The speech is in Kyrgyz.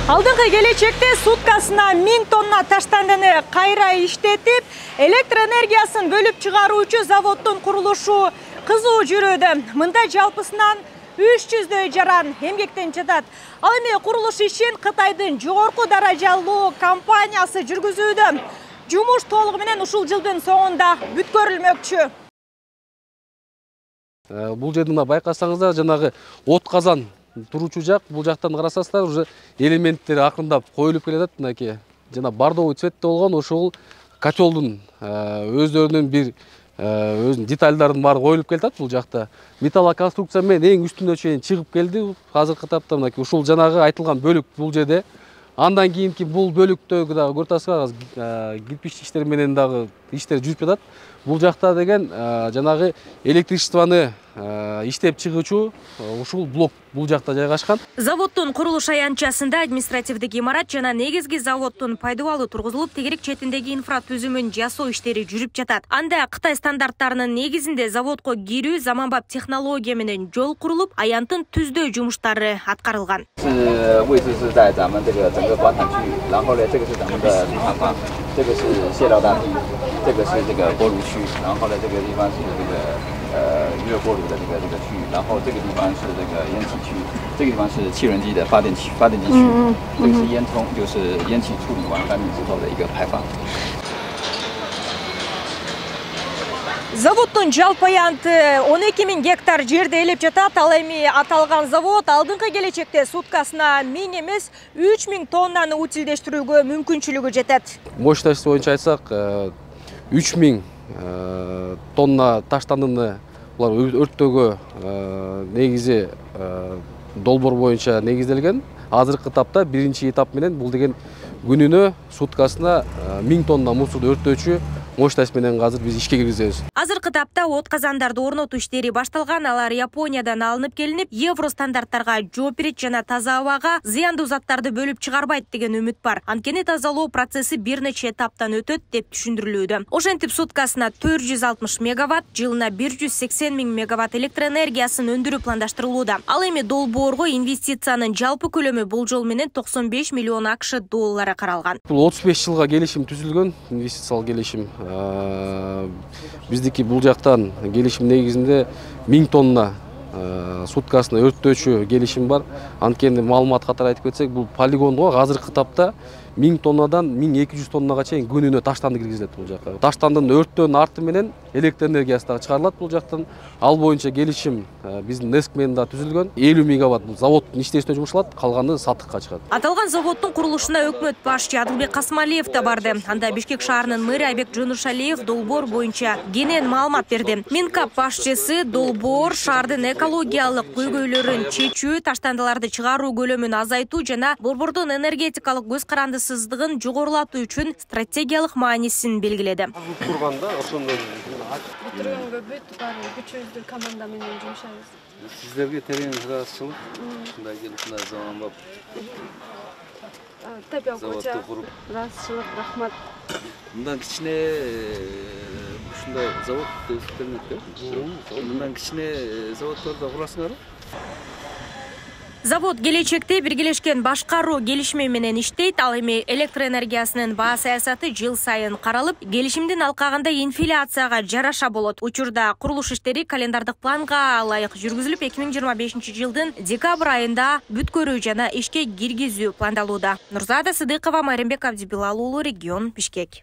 Алдыңғы келечекте суткасына 1000 тонна таштандыны кайра иштетип, электр энергиясын бөлүп чыгаруучу заводдун курулушу кызуу жүрүүдө. Мында жалпысынан 300дөй жаран эмгектен жатат. Ал эми курулуш ишин Кытайдын жогорку даражалуу компаниясы жүргүзүүдө. Жумуш толугу менен ушул жылдын соңунда бүткөрүлмөкчү. Бул жерде байкасаңыздар, жанагы от казан туручу жак, бул жактан карасаңыздар, уже элементтери акырындап коюлуп келатат. Мынакей жана бордовый цветте болгон ошол котелдун өздөрүнүн бир өзүнүн детальдарын баары коюлуп келатат. Бул жакта металлоконструкция менен эң үстүнө чейин чыгып келди. Азыркы тапта мынакей ушул жанагы айтылган бөлүк бул жерде. Андан кийинки бул бөлүктөгү дагы көрүп атасыздар, кирпич иштер менен дагы иштер жүрүп жатат. Бул жакта деген жанагы электричествоны иштеп чыгуучу ушул блок бул жакта жайгашкан. Заводдун курулуш аянтчасында административдик имарат жана негизги заводдун пайдубалы тургузулуп, тегерек четиндеги инфра түзүмүн жасоо иштери жүрүп жатат. Анда Кытай стандарттарынын негизинде заводко кирүү заманбап технология менен жол курулуп, аянтын түздөө жумуштары аткарылган. Заводдун жалпы аянты 12.000 гектар жерде элеп жатат. Ал эми аталган завод алдыңкы келечекте суткасына 1000 эмес 3000 тоннаны утилдештирүүгө мүмкүнчүлүгү жетет. Мощность боюнча айтсак, 3000 тонна таштандыны булар өрттөөгө негизи долбоор боюнча негизделген. Азыркы этапта биринчи этап менен бул деген күнүнө суткасына 1000 тонна мусорду өрттөөчү мощность менен азыр биз ишке киргизебиз. Азыркы этапта от казандарды орнотуу иштери башталган. Алар Япониядан алынып келинип, евро стандарттарга жооп берет жана таза абага зыяндуу заттарды бөлүп чыгарбайт деген үмүт бар. Анткени тазалоо процесси бир нече этаптан өтөт деп түшүндүрүлүүдө. Ошентип суткасына 460 мегаватт, жылына 180 000 мегаватт электр энергиясын өндүрүү пландаштырылууда. Ал эми долбоорго инвестициянын жалпы көлөмү болжол менен 95 миллион АКШ доллары каралган. Бул 35 жылга келишим түзүлгөн, инвестициялык келишим. Биздики бул жактан келишим негизинде 1000 тонна суткасына өрттөөчү келишим бар. Анткени маалымат катары айтып кетсек, бул полигонго азыркы этапта 1000 тоннадан 1200 тоннага чейин күнүнө таштанды киргизилет бул жакка. Таштандын өрттөөнүн арты менен электр энергиясы дагы чыгарылат бул жактан. Ал боюнча келишим биздин НЭСК менен да түзүлгөн. 50 мегаватт бул заводдун иштесине жумушалат, калганы сатыкка чыгат. Аталган заводдун курулушуна өкмөт башчы Адылбек Касмалиев да барды. Анда Бишкек шаарынын мэри Айбек Жонушалиев долбоор боюнча кенен маалымат берди. Минкап башчысы долбоор шаардын экологиялык көйгөйлөрүн чечүү, таштандыларды чыгаруу көлөмүн азайтуу жана борбордун энергетикалык көз карандысыздыгын жогорулатуу үчүн стратегиялык маанисин белгиледи. Турганда ошондон бүтүргөнгө бүт баары күчүбүздү команда менен жумшайбыз. Сиздерге терең ыраазычылык, ушундай келип мына заманбап заводду куруп, ыраазычылык, рахмат. мындан кичине ушундай завод өсүп келмекте. Мындан кичине заводдорду курасыңарбы? Завод келечекте биргелешкен башкаруу келишими менен иштейт. Ал эми электр энергиясынын баа саясаты жыл сайын каралып, келишимдин алкагында инфляцияга жараша болот. Учурда курулуш иштери календардык планга ылайык жүргүзүлүп, 2025 жылдын декабрь айында бүткөрүү жана ишке киргизүү пландалууда. Нурзада Сыдыкова, Майрамбек Абдибилал уулу, регион, Бишкек.